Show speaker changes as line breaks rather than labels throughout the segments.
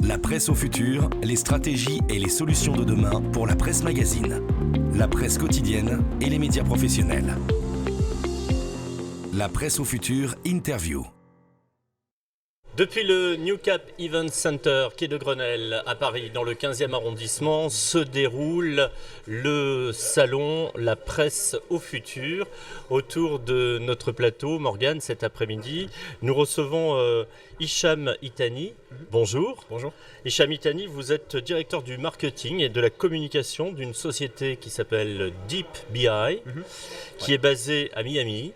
La presse au futur, les stratégies et les solutions de demain pour la presse magazine, la presse quotidienne et les médias professionnels. La presse au futur, interview.
Depuis le New Cap Event Center, quai de Grenelle, à Paris, dans le 15e arrondissement, se déroule le salon La Presse au Futur. Autour de notre plateau, Morgane, cet après-midi, nous recevons Hicham Itani. Bonjour.
Bonjour.
Hicham Itani, vous êtes directeur du marketing et de la communication d'une société qui s'appelle Deep BI, qui est basée à Miami,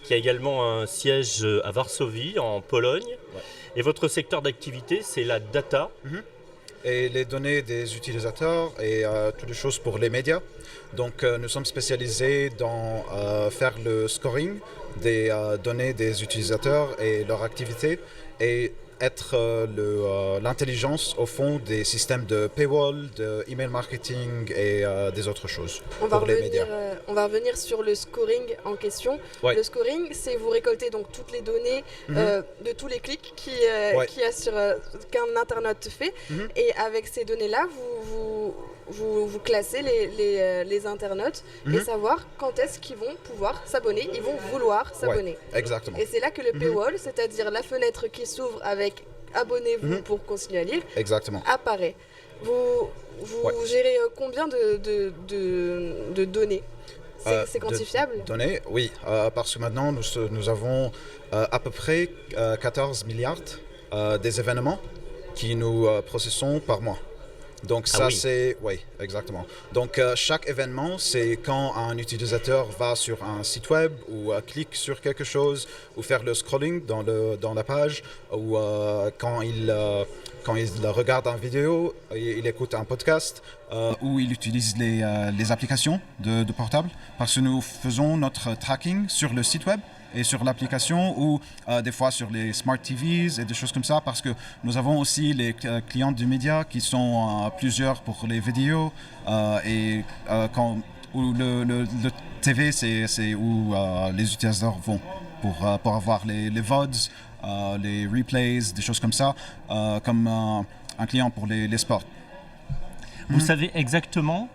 qui a également un siège à Varsovie, en Pologne.
Ouais.
Et votre secteur d'activité, c'est la data.
Et les données des utilisateurs et toutes les choses pour les médias. Donc nous sommes spécialisés dans faire le scoring des données des utilisateurs et leur activité et être l'intelligence au fond des systèmes de paywall, de email marketing et des autres choses pour les médias.
On va revenir sur le scoring en question.
Ouais.
Le scoring, c'est vous récoltez donc toutes les données de tous les clics qu'un internaute fait. Et avec ces données-là, vous classez les internautes et savoir quand est-ce qu'ils vont pouvoir s'abonner, ils vont vouloir s'abonner.
Ouais, exactement.
Et c'est là que le paywall, c'est-à-dire la fenêtre qui s'ouvre avec abonnez-vous pour continuer à lire,
Exactement.
apparaît. Vous gérez combien de données? C'est quantifiable?
Données, oui, parce que maintenant nous avons à peu près 14 milliards des événements qui nous processons par mois. Donc ça c'est, oui, exactement. Donc chaque événement, c'est quand un utilisateur va sur un site web ou clique sur quelque chose ou faire le scrolling dans la page ou quand il regarde une vidéo, il écoute un podcast.
Où il utilise les applications de portable parce que nous faisons notre tracking sur le site web et sur l'application ou des fois sur les smart TVs et des choses comme ça parce que nous avons aussi les clients du média qui sont plusieurs pour les vidéos et où le TV c'est où les utilisateurs vont pour avoir les VODs, les replays, des choses comme ça comme un client pour les sports.
Vous savez exactement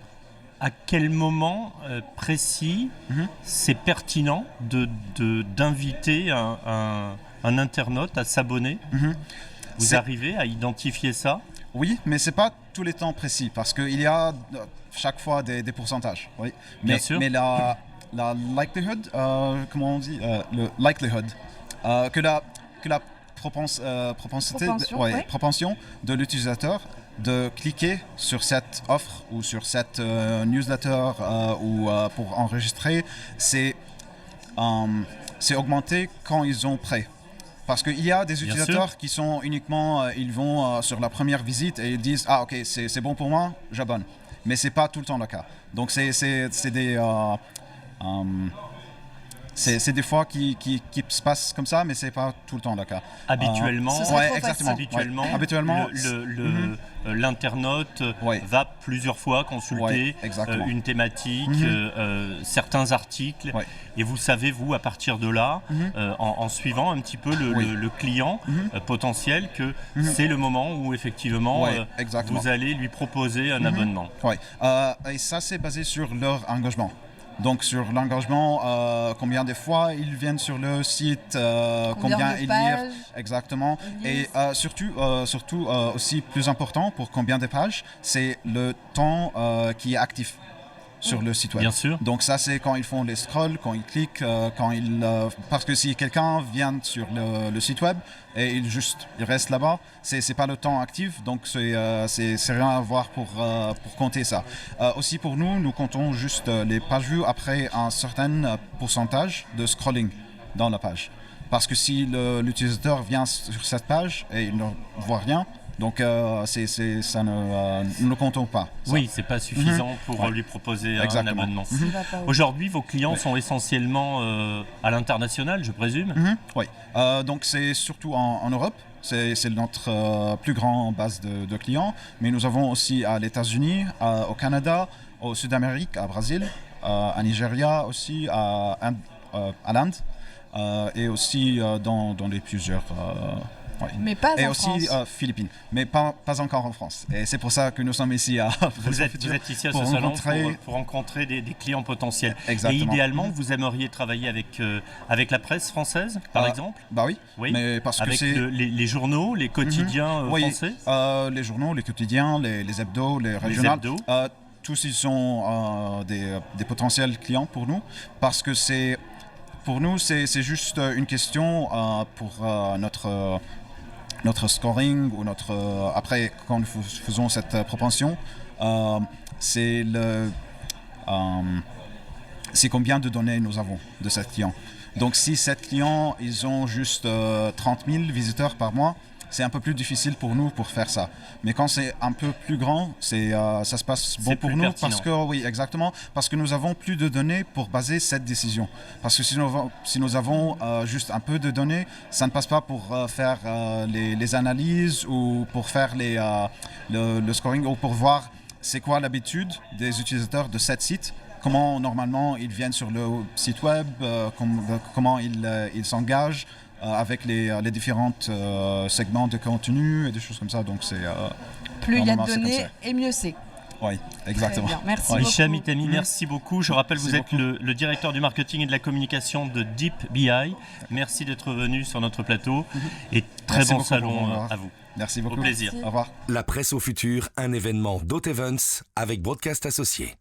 à quel moment précis c'est pertinent d'inviter un internaute à s'abonner. Vous arrivez à identifier ça?
Oui, mais ce n'est pas tous les temps précis parce qu'il y a chaque fois des pourcentages. Oui.
Bien sûr.
Mais la likelihood, comment on dit, le likelihood, que la propension de l'utilisateur de cliquer sur cette offre ou sur cette newsletter ou pour enregistrer, c'est augmenté quand ils ont prêt. Parce qu'il y a des utilisateurs qui sont uniquement, ils vont sur la première visite et ils disent « Ah ok, c'est bon pour moi, j'abonne ». Mais ce n'est pas tout le temps le cas. Donc c'est des fois qui se passent comme ça, mais ce n'est pas tout le temps le cas.
Habituellement,
habituellement
l'internaute va plusieurs fois consulter une thématique, certains articles, et vous savez, vous, à partir de là, en suivant un petit peu le client potentiel, que c'est le moment où effectivement vous allez lui proposer un abonnement.
Et ça, c'est basé sur leur engagement. Donc sur l'engagement, combien de fois ils viennent sur le site, combien ils lisent exactement, et surtout aussi plus important pour combien de pages, c'est le temps qui est actif sur le site web.
Bien sûr.
Donc ça c'est quand ils font les scrolls, quand ils cliquent, parce que si quelqu'un vient sur le site web et il reste là-bas, c'est pas le temps actif, donc c'est rien à voir pour compter ça. Aussi pour nous comptons juste les pages vues après un certain pourcentage de scrolling dans la page. Parce que si l'utilisateur vient sur cette page et il ne voit rien, donc ça nous ne comptons pas. Ça.
Oui, c'est pas suffisant pour lui proposer un abonnement. Aujourd'hui, vos clients sont essentiellement à l'international, je présume.
Oui, donc c'est surtout en Europe. C'est notre plus grande base de clients, mais nous avons aussi à les États-Unis, au Canada, au Sud-Amérique, à Brésil, à Nigeria aussi, à l'Inde, et aussi dans les plusieurs Oui.
Mais pas
et
en
aussi
France.
Philippines, mais pas encore en France. Et c'est pour ça que nous sommes ici à
Vous êtes ici à ce salon pour rencontrer des clients potentiels.
Exactement.
Et idéalement, vous aimeriez travailler avec la presse française, par exemple?
Bah oui.
Mais parce avec que les journaux, les quotidiens français.
Les journaux, les quotidiens, les hebdos, les régionales. Tous ils sont des potentiels clients pour nous parce que pour nous c'est juste une question pour notre scoring ou après quand nous faisons cette propension, c'est combien de données nous avons de cette client. Donc si cette client ils ont juste 30 000 visiteurs par mois, c'est un peu plus difficile pour nous pour faire ça. Mais quand c'est un peu plus grand, ça se passe bon pour nous pertinent. Parce que oui, exactement, parce que nous avons plus de données pour baser cette décision. Parce que si nous avons juste un peu de données, ça ne passe pas pour faire les analyses ou pour faire le scoring ou pour voir c'est quoi l'habitude des utilisateurs de cet site. Comment normalement ils viennent sur le site web, comment ils s'engagent avec les différents segments de contenu et des choses comme ça. Donc c'est
plus il y a de données et mieux c'est.
Oui, exactement.
Merci beaucoup.
Hicham Itami, merci beaucoup. Je rappelle, vous êtes le directeur du marketing et de la communication de Deep BI. Merci d'être venu sur notre plateau et très bon salon à vous.
Merci beaucoup.
Au plaisir.
Au revoir.
La presse au futur, un événement d'Haute Events avec Broadcast Associés.